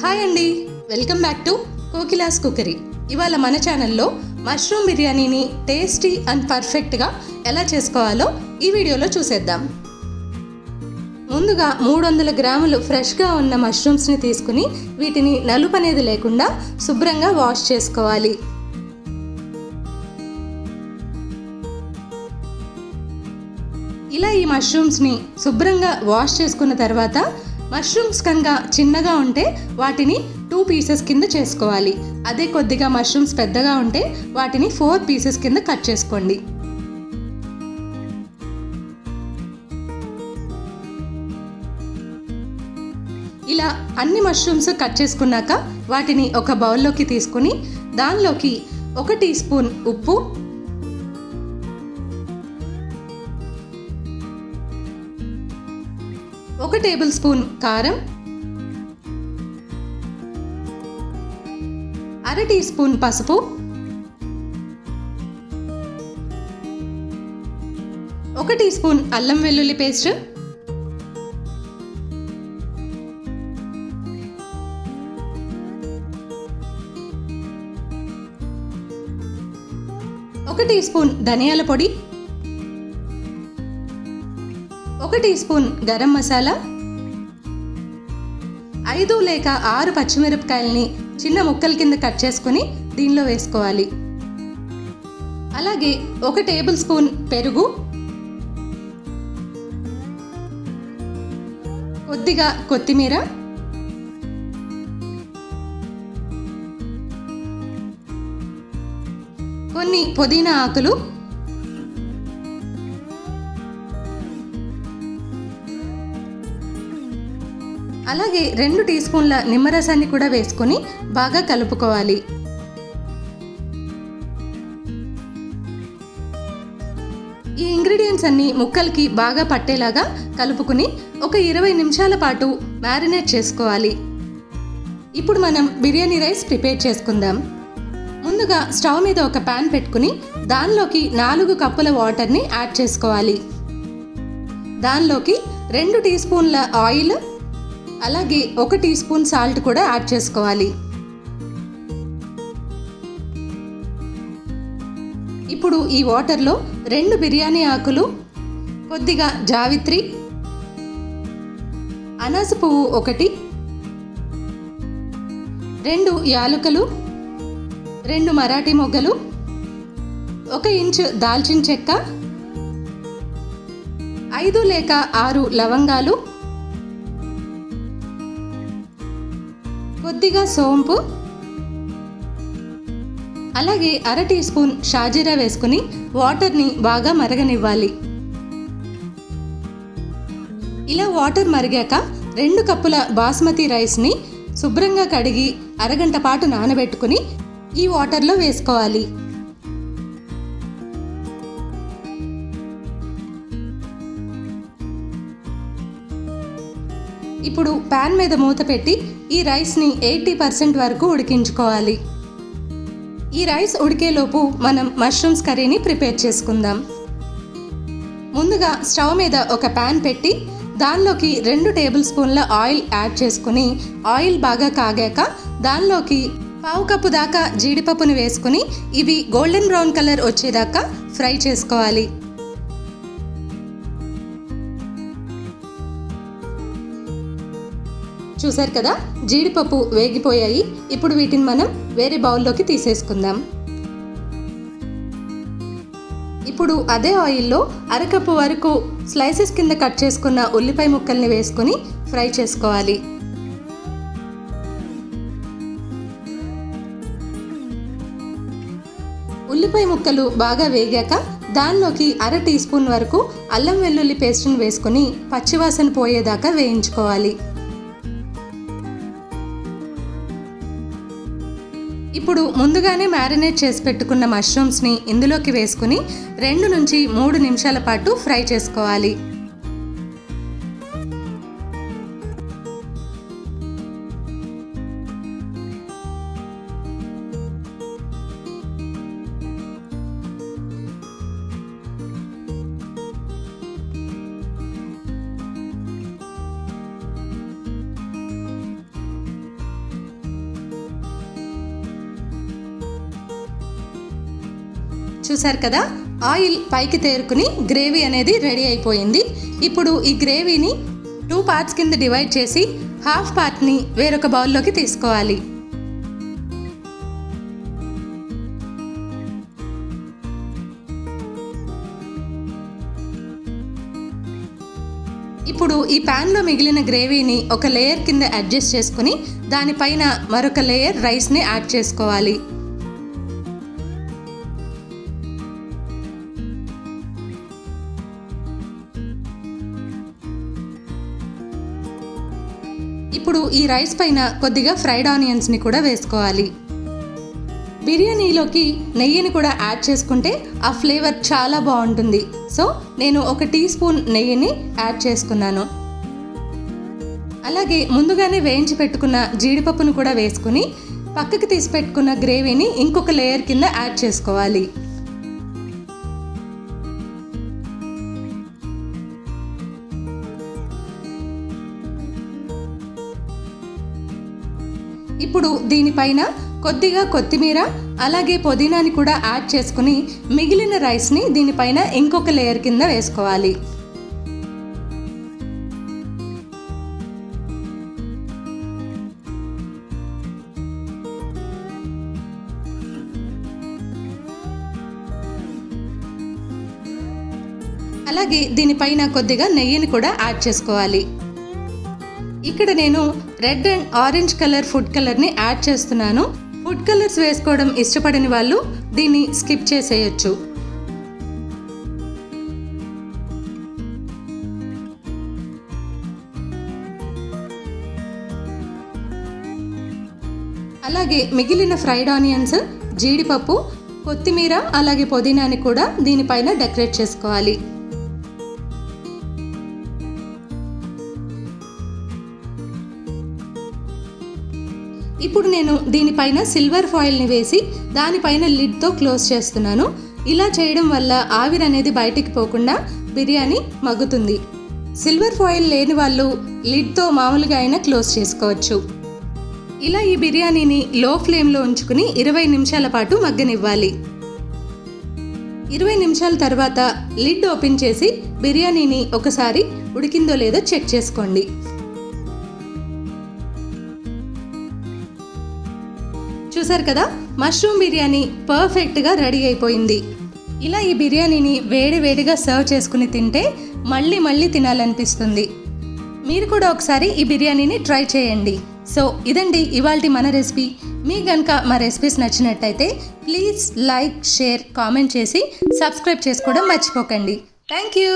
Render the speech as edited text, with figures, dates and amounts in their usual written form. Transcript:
Hi అండి, welcome back to కోకిలాస్ cookery. ఇవాళ మన ఛానల్లో మష్రూమ్ బిర్యానీని టేస్టీ అండ్ పర్ఫెక్ట్గా ఎలా చేసుకోవాలో ఈ వీడియోలో చూసేద్దాం. ముందుగా 300 గ్రాములు ఫ్రెష్గా ఉన్న మష్రూమ్స్ని తీసుకుని వీటిని నలుపు అనేది లేకుండా శుభ్రంగా వాష్ చేసుకోవాలి. ఇలా ఈ మష్రూమ్స్ని శుభ్రంగా వాష్ చేసుకున్న తర్వాత మష్రూమ్స్ కనుక చిన్నగా ఉంటే వాటిని 2 పీసెస్ కింద చేసుకోవాలి. అదే కొద్దిగా మష్రూమ్స్ పెద్దగా ఉంటే వాటిని 4 పీసెస్ కింద కట్ చేసుకోండి. ఇలా అన్ని మష్రూమ్స్ కట్ చేసుకున్నాక వాటిని ఒక బౌల్లోకి తీసుకుని దానిలోకి 1 టీ స్పూన్ ఉప్పు, 1 టేబుల్ స్పూన్ కారం, 1/2 టీ స్పూన్ పసుపు, 1 టీ స్పూన్ అల్లం వెల్లుల్లి పేస్ట్, 1 టీ స్పూన్ ధనియాల పొడి, 1 టీ స్పూన్ గరం మసాలా, 5 లేక 6 పచ్చిమిరపకాయలని చిన్న ముక్కల కింద కట్ చేసుకుని దీనిలో వేసుకోవాలి. అలాగే 1 టేబుల్ స్పూన్ పెరుగు, కొద్దిగా కొత్తిమీర, కొన్ని పుదీనా ఆకులు, అలాగే 2 టీ స్పూన్ల నిమ్మరసాన్ని కూడా వేసుకొని బాగా కలుపుకోవాలి. ఈ ఇంగ్రీడియంట్స్ అన్ని ముక్కలకి బాగా పట్టేలాగా కలుపుకుని ఒక 20 నిమిషాల పాటు మ్యారినేట్ చేసుకోవాలి. ఇప్పుడు మనం బిర్యానీ రైస్ ప్రిపేర్ చేసుకుందాం. ముందుగా స్టవ్ మీద ఒక ప్యాన్ పెట్టుకుని దానిలోకి 4 కప్పుల వాటర్ని యాడ్ చేసుకోవాలి. దానిలోకి 2 టీ స్పూన్ల ఆయిల్, అలాగే 1 టీ స్పూన్ సాల్ట్ కూడా యాడ్ చేసుకోవాలి. ఇప్పుడు ఈ వాటర్లో 2 బిర్యానీ ఆకులు, కొద్దిగా జావిత్రి, అనాస పువ్వు 1, 2 యాలకులు, 2 మరాఠీ మొగ్గలు, 1 ఇంచు దాల్చిన చెక్క, 5 లేక 6 లవంగాలు, కొద్దిగా సోంపు, అలాగే 1/2 టీ స్పూన్ షాజీరా వేసుకుని వాటర్ని బాగా మరగనివ్వాలి. ఇలా వాటర్ మరిగాక 2 కప్పుల బాస్మతి రైస్ని శుభ్రంగా కడిగి అరగంట పాటు నానబెట్టుకుని ఈ వాటర్లో వేసుకోవాలి. ఇప్పుడు ప్యాన్ మీద మూత పెట్టి ఈ రైస్ని 80% వరకు ఉడికించుకోవాలి. ఈ రైస్ ఉడికేలోపు మనం మష్రూమ్స్ కర్రీని ప్రిపేర్ చేసుకుందాం. ముందుగా స్టవ్ మీద ఒక ప్యాన్ పెట్టి దానిలోకి 2 టేబుల్ స్పూన్ల ఆయిల్ యాడ్ చేసుకుని ఆయిల్ బాగా కాగాక దానిలోకి 1/2 కప్పు దాకా జీడిపప్పుని వేసుకుని ఇవి గోల్డెన్ బ్రౌన్ కలర్ వచ్చేదాకా ఫ్రై చేసుకోవాలి. చూసారు కదా, జీడిపప్పు వేగిపోయాయి. ఇప్పుడు వీటిని మనం వేరే బౌల్లోకి తీసేసుకుందాం. ఇప్పుడు అదే ఆయిల్లో 1/2 కప్పు వరకు స్లైసెస్ కింద కట్ చేసుకున్న ఉల్లిపాయ ముక్కల్ని వేసుకొని ఫ్రై చేసుకోవాలి. ఉల్లిపాయ ముక్కలు బాగా వేగాక దానిలోకి 1/2 టీ స్పూన్ వరకు అల్లం వెల్లుల్లి పేస్ట్ని వేసుకొని పచ్చివాసన పోయేదాకా వేయించుకోవాలి. ఇప్పుడు ముందుగానే మ్యారినేట్ చేసి పెట్టుకున్న మష్రూమ్స్ని ఇందులోకి వేసుకుని 2 నుంచి 3 నిమిషాల పాటు ఫ్రై చేసుకోవాలి. చూసారు కదా, ఆయిల్ పైకి తేరుకుని గ్రేవీ అనేది రెడీ అయిపోయింది. ఇప్పుడు ఈ గ్రేవీని 2 పార్ట్స్ కింద డివైడ్ చేసి హాఫ్ పార్ట్ని వేరొక బౌల్లోకి తీసుకోవాలి. ఇప్పుడు ఈ ప్యాన్లో మిగిలిన గ్రేవీని ఒక లేయర్ కింద అడ్జస్ట్ చేసుకుని దానిపైన మరొక లేయర్ రైస్ని యాడ్ చేసుకోవాలి. ఇప్పుడు ఈ రైస్ పైన కొద్దిగా ఫ్రైడ్ ఆనియన్స్ని కూడా వేసుకోవాలి. బిర్యానీలోకి నెయ్యిని కూడా యాడ్ చేసుకుంటే ఆ ఫ్లేవర్ చాలా బాగుంటుంది. సో నేను 1 టీ స్పూన్ నెయ్యిని యాడ్ చేసుకున్నాను. అలాగే ముందుగానే వేయించి పెట్టుకున్న జీడిపప్పును కూడా వేసుకుని పక్కకి తీసి పెట్టుకున్న గ్రేవీని ఇంకొక లేయర్ కింద యాడ్ చేసుకోవాలి. ఇప్పుడు దీనిపైన కొద్దిగా కొత్తిమీర అలాగే పుదీనాని కూడా యాడ్ చేసుకుని మిగిలిన రైస్ని దీనిపైన ఇంకొక లేయర్ కింద వేసుకోవాలి. అలాగే దీనిపైన కొద్దిగా నెయ్యిని కూడా యాడ్ చేసుకోవాలి. ఇక్కడ నేను red and orange colour food కలర్ని యాడ్ చేస్తున్నాను. ఫుడ్ కలర్స్ వేసుకోవడం ఇష్టపడని వాళ్ళు దీన్ని స్కిప్ చేసేయచ్చు. అలాగే మిగిలిన ఫ్రైడ్ ఆనియన్స్, జీడిపప్పు, కొత్తిమీర అలాగే పుదీనాని కూడా దీనిపైన డెకరేట్ చేసుకోవాలి. ఇప్పుడు నేను దీనిపైన సిల్వర్ ఫాయిల్ని వేసి దానిపైన లిడ్తో క్లోజ్ చేస్తున్నాను. ఇలా చేయడం వల్ల ఆవిరి అనేది బయటికి పోకుండా బిర్యానీ మగ్గుతుంది. సిల్వర్ ఫాయిల్ లేని వాళ్ళు లిడ్తో మామూలుగా అయినా క్లోజ్ చేసుకోవచ్చు. ఇలా ఈ బిర్యానీని లో ఫ్లేమ్లో ఉంచుకుని 20 నిమిషాల పాటు మగ్గనివ్వాలి. 20 నిమిషాల తర్వాత లిడ్ ఓపెన్ చేసి బిర్యానీని ఒకసారి ఉడికిందో లేదో చెక్ చేసుకోండి. చూసారు కదా, మష్రూమ్ బిర్యానీ పర్ఫెక్ట్గా రెడీ అయిపోయింది. ఇలా ఈ బిర్యానీని వేడిగా సర్వ్ చేసుకుని తింటే మళ్ళీ తినాలనిపిస్తుంది. మీరు కూడా ఒకసారి ఈ బిర్యానీని ట్రై చేయండి. సో ఇదండి ఇవాల్టి మన రెసిపీ. మీకు కనుక మా రెసిపీస్ నచ్చినట్టయితే ప్లీజ్ లైక్, షేర్, కామెంట్ చేసి సబ్స్క్రైబ్ చేసుకోవడం మర్చిపోకండి. Thank you.